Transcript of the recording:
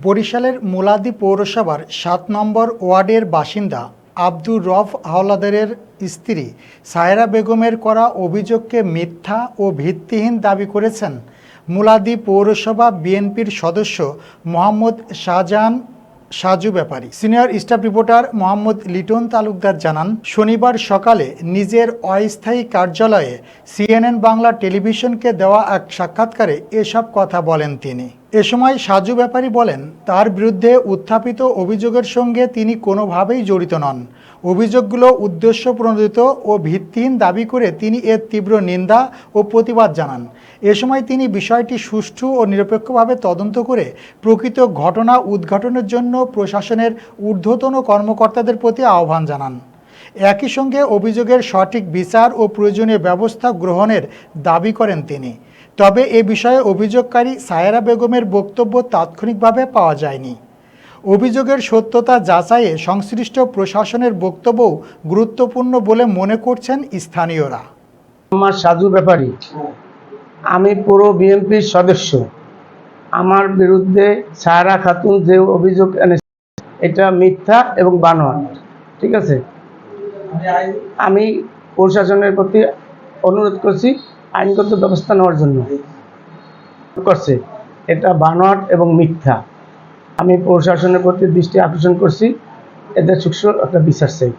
বরিশালের মুলাদি পৌরসভার ৭ নম্বর ওয়ার্ডের বাসিন্দা আব্দুর রফ হাওলাদারের স্ত্রী সায়রা বেগমের করা অভিযোগকে মিথ্যা ও ভিত্তিহীন দাবি করেছেন মুলাদি পৌরসভা বিএনপির সদস্য Mohammad Shahjahan Saju Bepari. Senior staff reporter Mohammad Liton Talukdar জানান, শনিবার সকালে নিজের অস্থায়ী কার্যালয়ে CNN বাংলা টেলিভিশনকে দেওয়া এক সাক্ষাৎকারে এসব কথা বলেন তিনি। এ সময় সাজু ব্যাপারী বলেন, তার বিরুদ্ধে উত্থাপিত অভিযোগের সঙ্গে তিনি কোনোভাবেই জড়িত নন। অভিযোগগুলো উদ্দেশ্যপ্রণোদিত ও ভিত্তিহীন দাবি করে তিনি এর তীব্র নিন্দা ও প্রতিবাদ জানান। এ সময় তিনি বিষয়টি সুষ্ঠু ও নিরপেক্ষভাবে তদন্ত করে প্রকৃত ঘটনা উদ্ঘাটনের জন্য প্রশাসনের ঊর্ধ্বতন কর্মকর্তাদের প্রতি আহ্বান জানান। একই সঙ্গে অভিযোগের সঠিক বিচার ও প্রয়োজনীয় ব্যবস্থা গ্রহণের দাবি করেন তিনি। তবে এ বিষয়ে অভিযোগকারী সায়রা বেগমের বক্তব্য তাৎক্ষণিকভাবে পাওয়া যায়নি। অভিযোগের সত্যতা যাচাইয়ে সংশ্লিষ্ট প্রশাসনের বক্তব্যও গুরুত্বপূর্ণ বলে মনে করছেন স্থানীয়রা। আমার সাজু ব্যাপারী, আমি পুরো বিএনপির সদস্য। আমার বিরুদ্ধে সায়রা খাতুন যে অভিযোগ এনেছে এটা মিথ্যা এবং বানোয়াট। ঠিক আছে, আমি প্রশাসনের প্রতি অনুরোধ করছি আইনগত ব্যবস্থা নেওয়ার জন্য। করছে এটা বানোয়াট এবং মিথ্যা। আমি প্রশাসনের প্রতি দৃষ্টি আকর্ষণ করছি, এদের সুষ্ঠু একটা বিচার চাই।